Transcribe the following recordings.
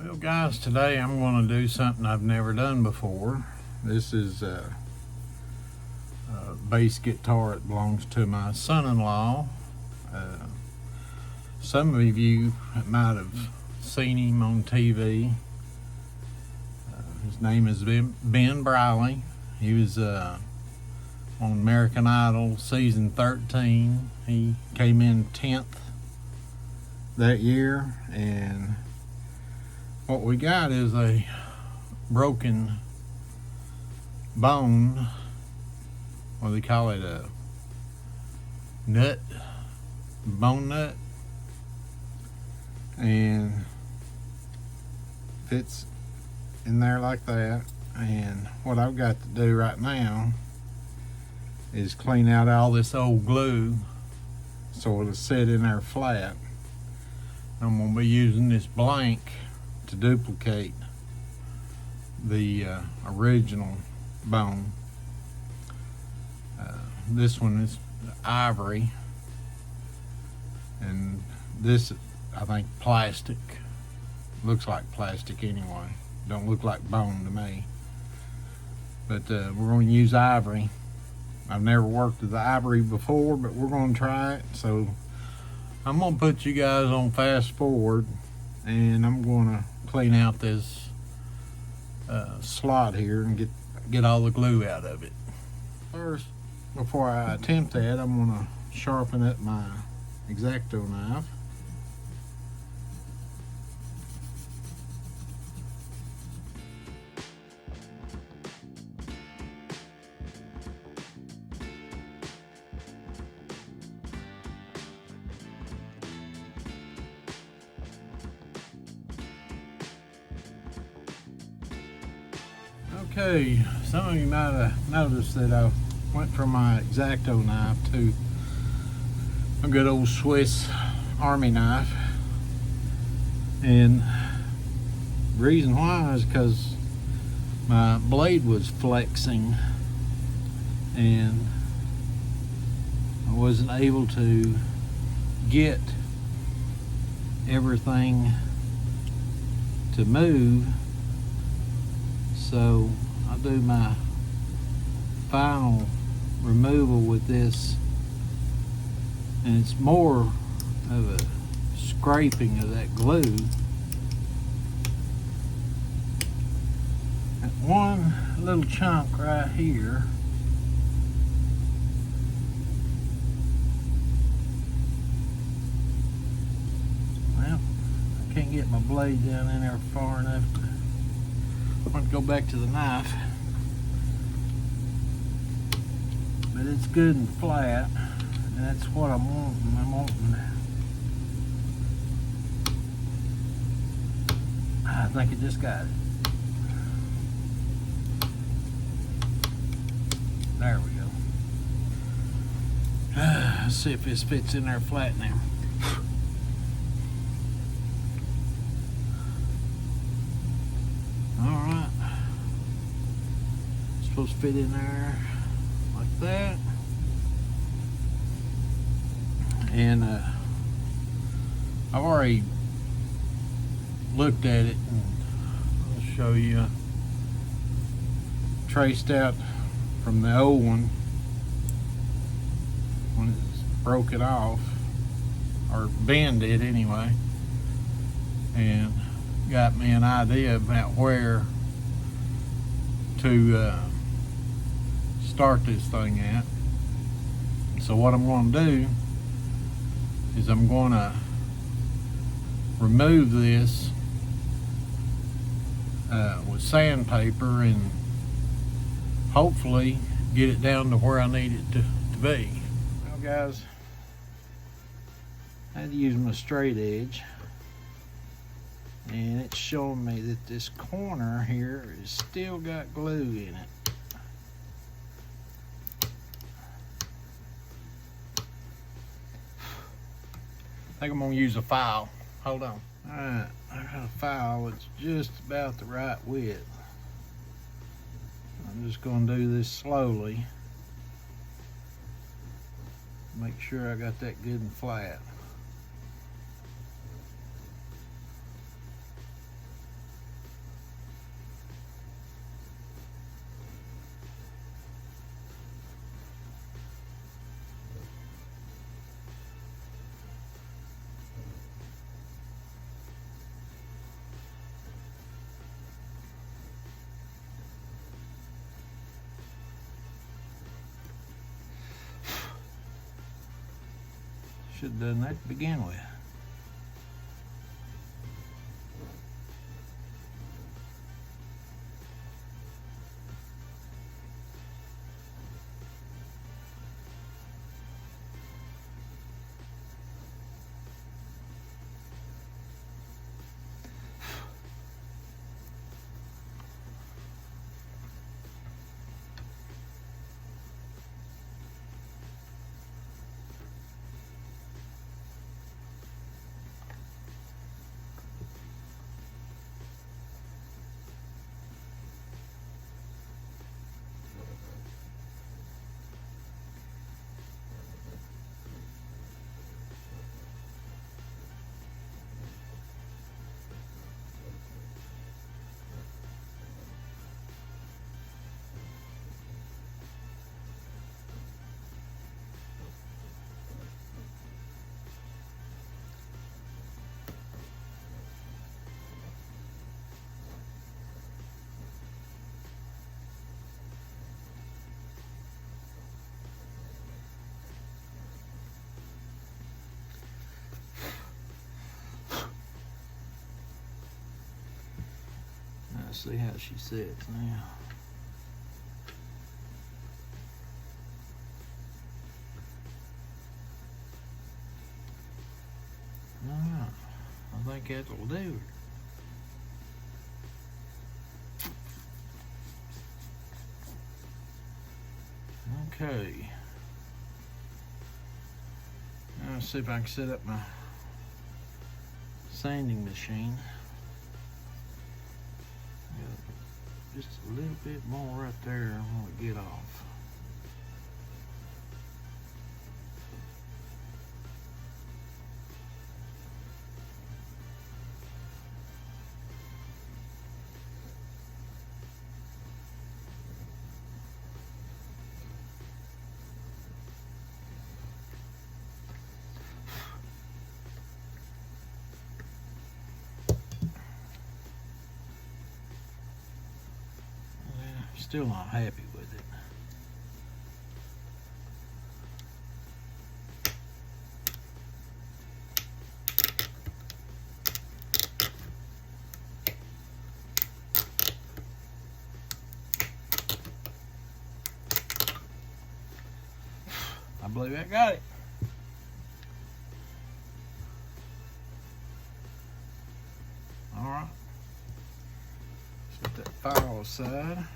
Well guys, today I'm going to do something I've never done before. This is a bass guitar. It belongs to my son-in-law. Some of you might have seen him on TV. His name is Ben Briley. He was on American Idol season 13. He came in 10th that year, and what we got is a broken bone. What do they call it? A nut? Bone nut? And fits in there like that. And what I've got to do right now is clean out all this old glue so it'll sit in there flat. I'm going to be using this blank to duplicate the original bone. This one is ivory, and this, I think, plastic. Looks like plastic anyway. Don't look like bone to me. But we're going to use ivory. I've never worked with the ivory before, but we're going to try it. So I'm going to put you guys on fast forward, and I'm going to clean out this slot here and get all the glue out of it. First, before I attempt that, I'm going to sharpen up my X-Acto knife. Okay, some of you might have noticed that I went from my X-Acto knife to a good old Swiss Army knife, and the reason why is because my blade was flexing and I wasn't able to get everything to move. So I'll do my final removal with this, and it's more of a scraping of that glue. That one little chunk right here, well, I can't get my blade down in there far enough to, I'm going to go back to the knife, but it's good and flat, and that's what I'm wanting. I think I just got it. There we go. Let's see if this fits in there flat now. Alright. Supposed to fit in there like that. And I've already looked at it, and I'll show you. Traced out from the old one when it broke it off, or bend it anyway, and got me an idea about where to start this thing at. So what I'm going to do is I'm going to remove this with sandpaper and hopefully get it down to where I need it to be. Well guys, I had to use my straight edge, and it's showing me that this corner here has still got glue in it. I think I'm gonna use a file. Hold on. Alright, I got a file that's just about the right width. I'm just gonna do this slowly. Make sure I got that good and flat. should have done that to begin with. Let's see how she sits now. Alright, I think that'll do it. Okay. Now let's see if I can set up my sanding machine. Just a little bit more right there I want to get off. Still not happy with it. I believe I got it. All right. Set that file aside.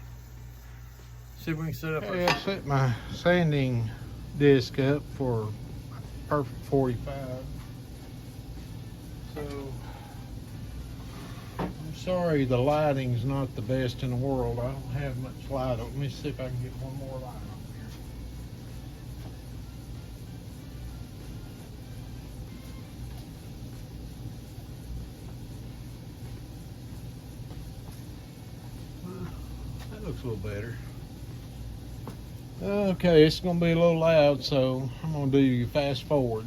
See if we can set up. Hey, I set my sanding disc up for perfect 45. So I'm sorry the lighting's not the best in the world. I don't have much light on. Let me see if I can get one more light on here. That looks a little better. Okay, it's gonna be a little loud, so I'm gonna do fast forward.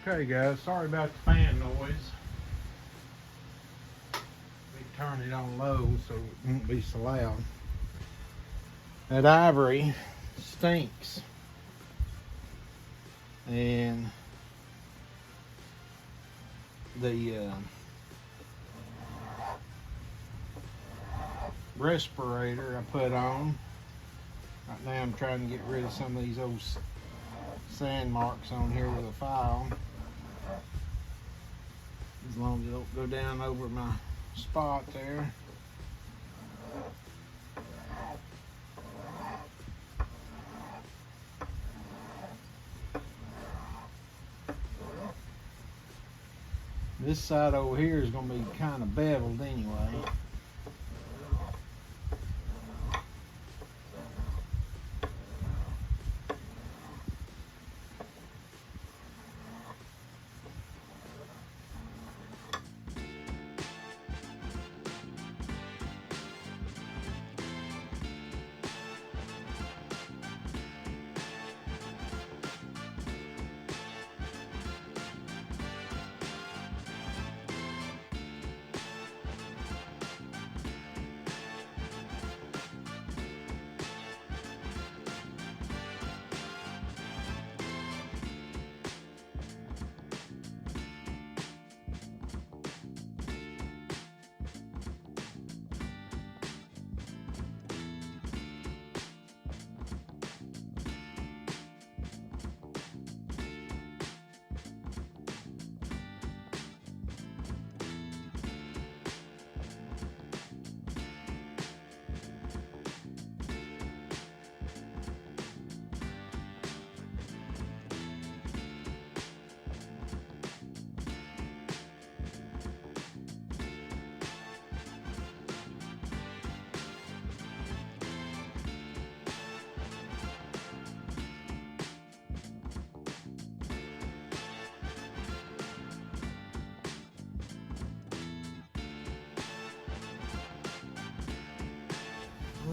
Okay guys, sorry about the fan noise. Let me turn it on low so it won't be so loud. That ivory stinks. And the respirator I put on. Right now I'm trying to get rid of some of these old sand marks on here with a file. As long as it don't go down over my spot there. This side over here is going to be kind of beveled anyway.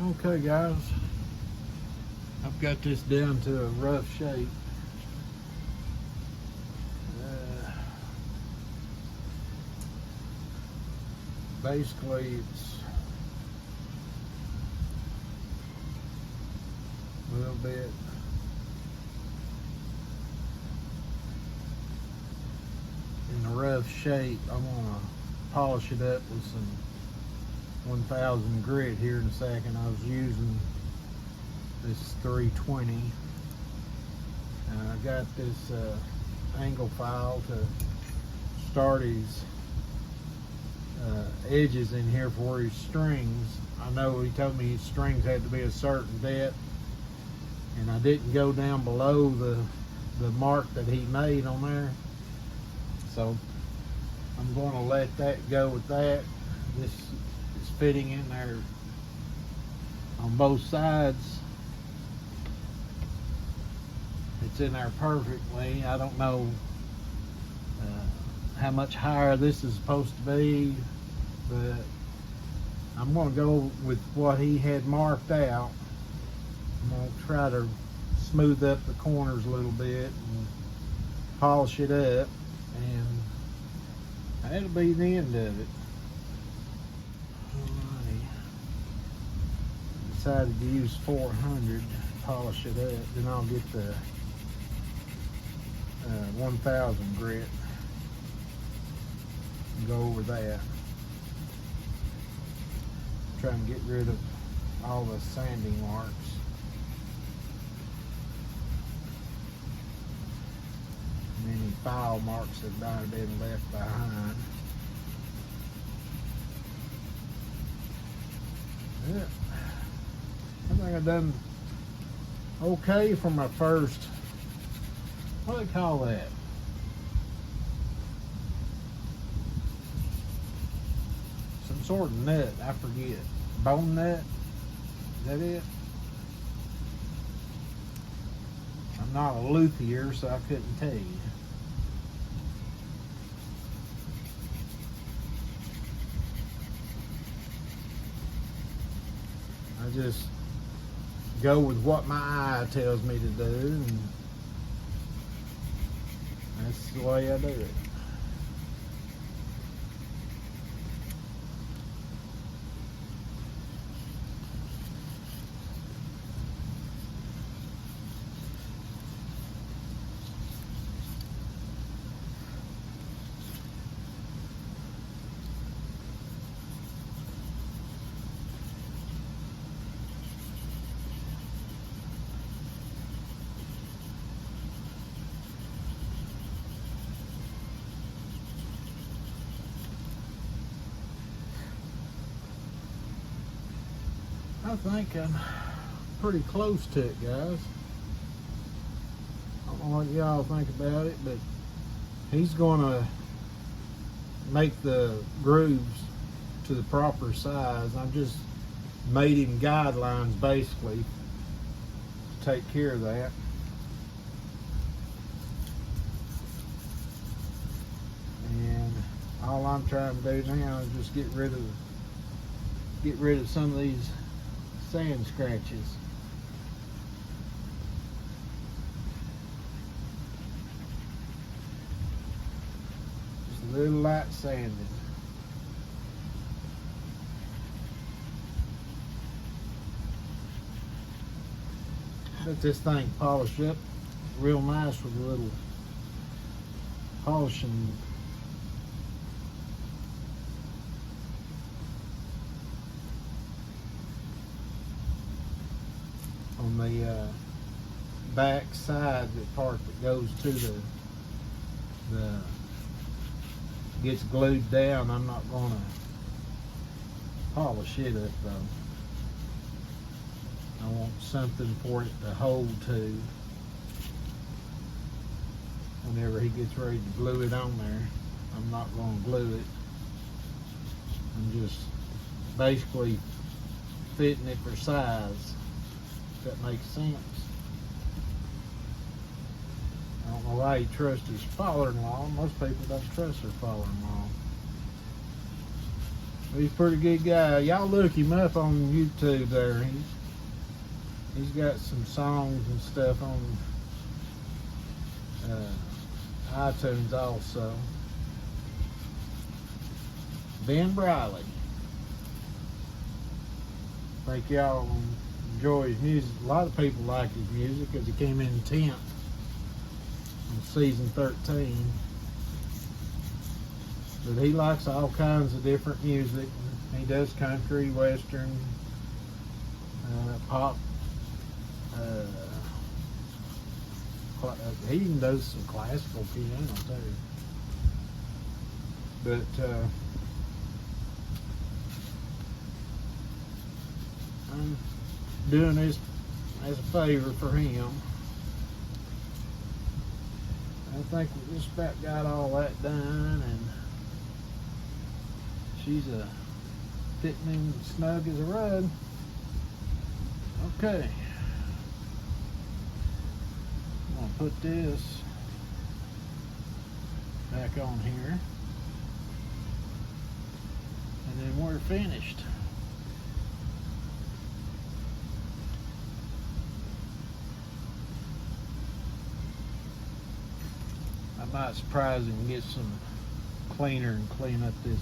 Okay guys, I've got this down to a rough shape. Basically it's a little bit in a rough shape. I want to polish it up with some 1000 grit here in a second. I was using this 320. I got this angle file to start his edges in here for his strings. I know he told me his strings had to be a certain depth, and I didn't go down below the mark that he made on there, so I'm going to let that go with that. This is fitting in there on both sides. It's in there perfectly. I don't know how much higher this is supposed to be, but I'm going to go with what he had marked out. I'm going to try to smooth up the corners a little bit and polish it up, and that'll be the end of it. Alrighty. Decided to use 400 to polish it up, then I'll get the 1000 grit and go over that. Try and get rid of all the sanding marks. And any file marks that might have been left behind. Yeah. I think I've done okay for my first, what do they call that? Some sort of nut, I forget. Bone nut? Is that it? I'm not a luthier, so I couldn't tell you. I just go with what my eye tells me to do, and that's the way I do it. I think I'm pretty close to it, guys. I don't know what y'all think about it, but he's going to make the grooves to the proper size. I've just made him guidelines basically to take care of that. And all I'm trying to do now is just get rid of some of these sand scratches. Just a little light sanding. Let this thing polish up real nice with a little polishing on the back side, the part that goes to the gets glued down. I'm not going to polish it up though. I want something for it to hold to whenever he gets ready to glue it on there. I'm not going to glue it. I'm just basically fitting it for size. If that makes sense. I don't know why he trusts his father-in-law. Most people don't trust their father-in-law. He's a pretty good guy. Y'all look him up on YouTube there. He's got some songs and stuff on iTunes also. Ben Briley. I think y'all enjoy his music. A lot of people like his music because he came in 10th on season 13. But he likes all kinds of different music. He does country, western, pop. He even does some classical piano too. But I'm doing this as a favor for him. I think we just about got all that done, and she's fitting in snug as a rug. Okay. I'm gonna put this back on here, and then we're finished. I might surprise him and get some cleaner and clean up this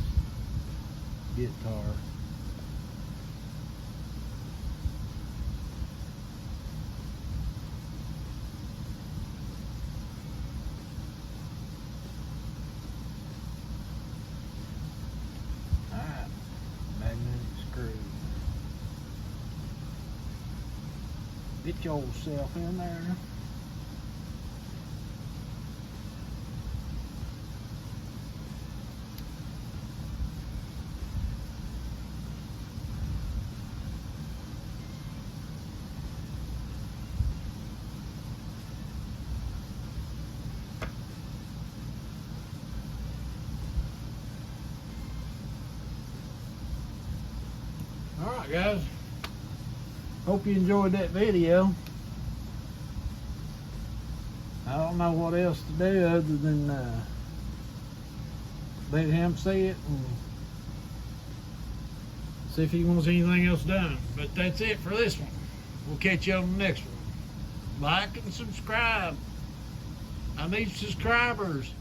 guitar. Alright, magnetic screw. Get yourself in there. Alright guys, hope you enjoyed that video. I don't know what else to do other than let him see it and see if he wants anything else done. But that's it for this one. We'll catch you on the next one. Like and subscribe. I need subscribers.